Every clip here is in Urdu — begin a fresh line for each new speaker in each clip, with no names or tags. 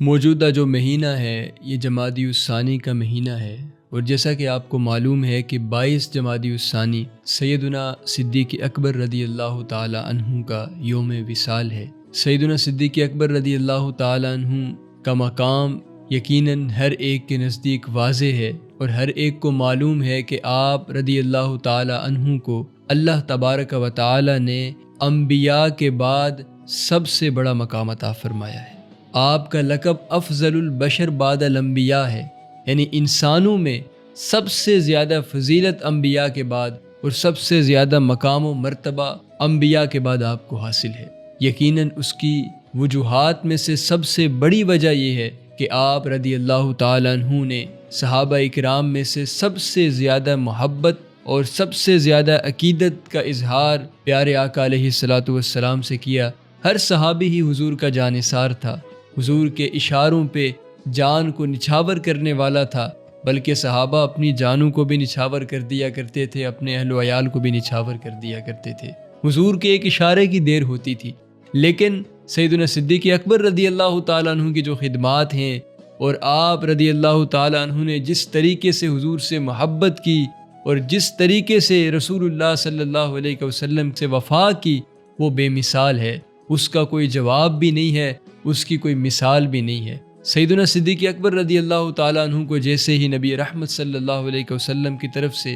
موجودہ جو مہینہ ہے یہ جمادی الثانی کا مہینہ ہے، اور جیسا کہ آپ کو معلوم ہے کہ 22 جمادی الثانی سیدنا صدیق اکبر رضی اللہ تعالی عنہ کا یوم وصال ہے۔ سیدنا صدیق اکبر رضی اللہ تعالی عنہ کا مقام یقیناً ہر ایک کے نزدیک واضح ہے، اور ہر ایک کو معلوم ہے کہ آپ رضی اللہ تعالی عنہ کو اللہ تبارک و تعالی نے انبیاء کے بعد سب سے بڑا مقام عطا فرمایا ہے۔ آپ کا لقب افضل البشر بعد الانبیاء ہے، یعنی انسانوں میں سب سے زیادہ فضیلت انبیاء کے بعد اور سب سے زیادہ مقام و مرتبہ انبیاء کے بعد آپ کو حاصل ہے۔ یقیناً اس کی وجوہات میں سے سب سے بڑی وجہ یہ ہے کہ آپ رضی اللہ تعالی عنہ نے صحابہ اکرام میں سے سب سے زیادہ محبت اور سب سے زیادہ عقیدت کا اظہار پیارے آقا علیہ الصلاۃ والسلام سے کیا۔ ہر صحابی ہی حضور کا جانثار تھا، حضور کے اشاروں پہ جان کو نچھاور کرنے والا تھا، بلکہ صحابہ اپنی جانوں کو بھی نچھاور کر دیا کرتے تھے، اپنے اہل و عیال کو بھی نچھاور کر دیا کرتے تھے۔ حضور کے ایک اشارے کی دیر ہوتی تھی، لیکن سیدنا صدیق اکبر رضی اللہ تعالیٰ عنہ کی جو خدمات ہیں، اور آپ رضی اللہ تعالیٰ عنہ نے جس طریقے سے حضور سے محبت کی اور جس طریقے سے رسول اللہ صلی اللہ علیہ وسلم سے وفا کی، وہ بے مثال ہے، اس کا کوئی جواب بھی نہیں ہے، اس کی کوئی مثال بھی نہیں ہے۔ سیدنا صدیق اکبر رضی اللہ تعالیٰ عنہ کو جیسے ہی نبی رحمت صلی اللہ علیہ وسلم کی طرف سے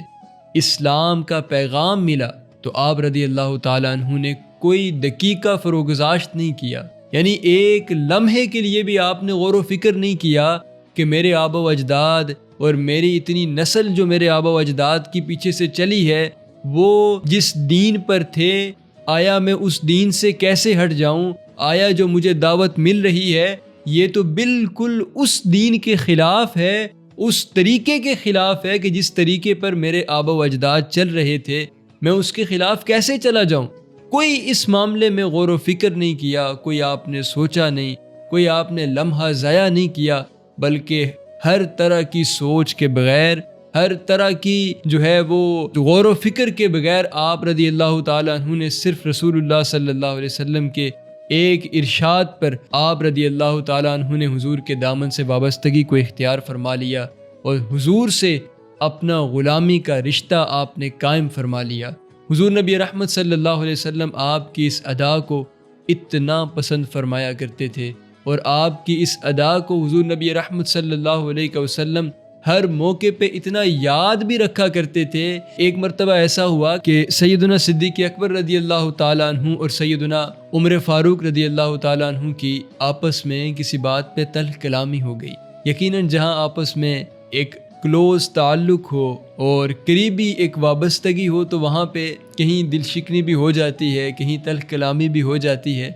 اسلام کا پیغام ملا تو آپ رضی اللہ تعالیٰ عنہ نے کوئی دقیقہ فروگزاشت نہیں کیا، یعنی ایک لمحے کے لیے بھی آپ نے غور و فکر نہیں کیا کہ میرے آبا و اجداد اور میری اتنی نسل جو میرے آبا و اجداد کی پیچھے سے چلی ہے، وہ جس دین پر تھے، آیا میں اس دین سے کیسے ہٹ جاؤں؟ آیا جو مجھے دعوت مل رہی ہے یہ تو بالکل اس دین کے خلاف ہے، اس طریقے کے خلاف ہے کہ جس طریقے پر میرے آبا و اجداد چل رہے تھے، میں اس کے خلاف کیسے چلا جاؤں؟ کوئی اس معاملے میں غور و فکر نہیں کیا، کوئی آپ نے سوچا نہیں، کوئی آپ نے لمحہ ضائع نہیں کیا، بلکہ ہر طرح کی سوچ کے بغیر، ہر طرح کی جو ہے وہ غور و فکر کے بغیر آپ رضی اللہ تعالیٰ عنہ نے صرف رسول اللہ صلی اللہ علیہ وسلم کے ایک ارشاد پر آپ رضی اللہ تعالیٰ عنہ نے حضور کے دامن سے وابستگی کو اختیار فرما لیا، اور حضور سے اپنا غلامی کا رشتہ آپ نے قائم فرما لیا۔ حضور نبی رحمت صلی اللہ علیہ وسلم آپ کی اس ادا کو اتنا پسند فرمایا کرتے تھے، اور آپ کی اس ادا کو حضور نبی رحمت صلی اللہ علیہ وسلم ہر موقع پہ اتنا یاد بھی رکھا کرتے تھے۔ ایک مرتبہ ایسا ہوا کہ سیدنا صدیق اکبر رضی اللہ تعالیٰ عنہ اور سیدنا عمر فاروق رضی اللہ تعالیٰ عنہ کی آپس میں کسی بات پہ تلخ کلامی ہو گئی۔ یقیناً جہاں آپس میں ایک کلوز تعلق ہو اور قریبی ایک وابستگی ہو تو وہاں پہ کہیں دل شکنی بھی ہو جاتی ہے، کہیں تلخ کلامی بھی ہو جاتی ہے،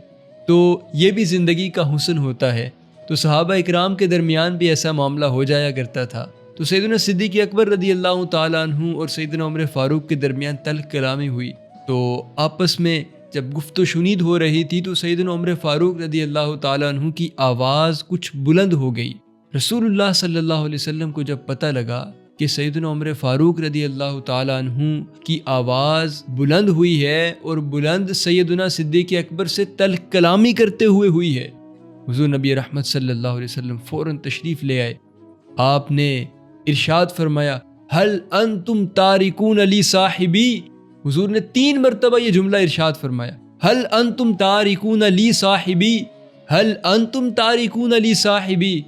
تو یہ بھی زندگی کا حسن ہوتا ہے۔ تو صحابہ اکرام کے درمیان بھی ایسا معاملہ ہو جایا کرتا تھا۔ تو سیدنا صدیق اکبر رضی اللہ تعالیٰ عنہ اور سیدنا عمر فاروق کے درمیان تلخ کلامی ہوئی، تو آپس میں جب گفت و شنید ہو رہی تھی تو سیدنا عمر فاروق رضی اللہ تعالیٰ عنہ کی آواز کچھ بلند ہو گئی۔ رسول اللہ صلی اللہ علیہ وسلم کو جب پتہ لگا کہ سیدنا عمر فاروق رضی اللہ تعالیٰ عنہ کی آواز بلند ہوئی ہے، اور بلند سیدنا صدیق اکبر سے تلخ کلامی کرتے ہوئے ہوئی ہے، حضور نبی رحمت صلی اللہ علیہ وسلم فوراً تشریف لے آئے۔ آپ نے ارشاد فرمایا، ہل انتم تارکون لی صاحبی۔ حضور نے 3 مرتبہ یہ جملہ ارشاد فرمایا، ہل انتم تارکون لی صاحبی، ہل انتم تارکون لی صاحبی۔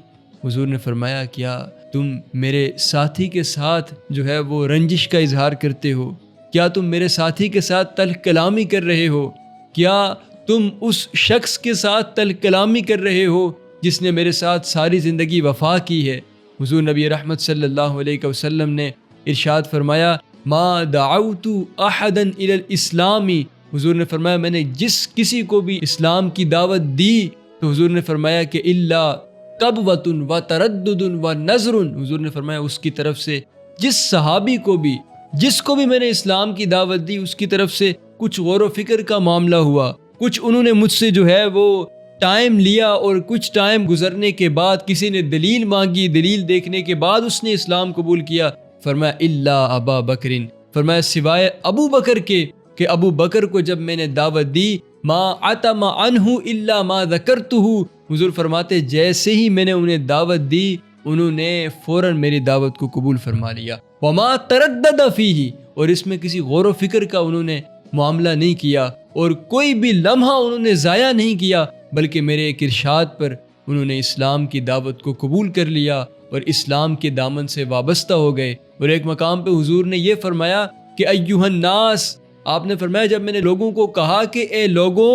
حضور نے فرمایا، کیا تم میرے ساتھی کے ساتھ جو ہے وہ رنجش کا اظہار کرتے ہو؟ کیا تم میرے ساتھی کے ساتھ تلخ کلامی کر رہے ہو؟ کیا تم اس شخص کے ساتھ تلخ کلامی کر رہے ہو جس نے میرے ساتھ ساری زندگی وفا کی ہے؟ حضور نبی رحمت صلی اللہ علیہ وسلم نے ارشاد فرمایا، ما دعوت احدا الی الاسلام۔ حضور نے فرمایا، میں نے جس کسی کو بھی اسلام کی دعوت دی تو حضور نے فرمایا کہ الا قبوۃ و تردد و نظر۔ حضور نے فرمایا اس کی طرف سے جس صحابی کو بھی، جس کو بھی میں نے اسلام کی دعوت دی، اس کی طرف سے کچھ غور و فکر کا معاملہ ہوا، کچھ انہوں نے مجھ سے جو ہے وہ ٹائم لیا، اور کچھ ٹائم گزرنے کے بعد کسی نے دلیل مانگی، دلیل دیکھنے کے بعد اس نے اسلام قبول کیا، فرمایا الا ابا بکرن، فرمایا سوائے ابو بکر کے، کہ ابو بکر کو جب میں نے دعوت دی، ما عتم عنہ الا ما ذکرتہ، حضور فرماتے جیسے ہی میں نے انہیں دعوت دی انہوں نے فوراً میری دعوت کو قبول فرما لیا۔ وما تردد فیہ، اور اس میں کسی غور و فکر کا انہوں نے معاملہ نہیں کیا اور کوئی بھی لمحہ انہوں نے ضائع نہیں کیا، بلکہ میرے ایک ارشاد پر انہوں نے اسلام کی دعوت کو قبول کر لیا اور اسلام کے دامن سے وابستہ ہو گئے۔ اور ایک مقام پہ حضور نے یہ فرمایا کہ ایھا الناس، آپ نے فرمایا جب میں نے لوگوں کو کہا کہ اے لوگوں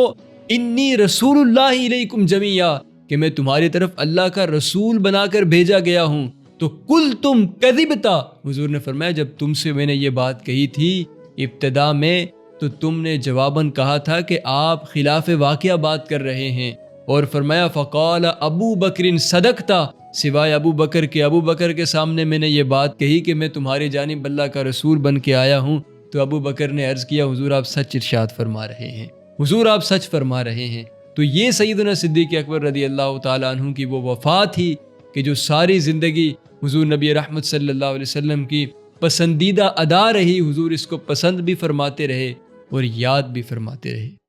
انی رسول اللہ الیکم جمیعا، کہ میں تمہاری طرف اللہ کا رسول بنا کر بھیجا گیا ہوں، تو کل تم کذبتا، حضور نے فرمایا جب تم سے میں نے یہ بات کہی تھی ابتدا میں تو تم نے جواباً کہا تھا کہ آپ خلاف واقعہ بات کر رہے ہیں، اور فرمایا فقال ابو بکر صدقتا، سوائے ابو بکر کے سامنے میں نے یہ بات کہی کہ میں تمہاری جانب اللہ کا رسول بن کے آیا ہوں، تو ابو بکر نے عرض کیا حضور آپ سچ ارشاد فرما رہے ہیں، حضور آپ سچ فرما رہے ہیں۔ تو یہ سیدنا صدیق اکبر رضی اللہ تعالیٰ عنہ کی وہ وفا تھی کہ جو ساری زندگی حضور نبی رحمت صلی اللہ علیہ وسلم کی پسندیدہ ادا رہی، حضور اس کو پسند بھی فرماتے رہے اور یاد بھی فرماتے رہے۔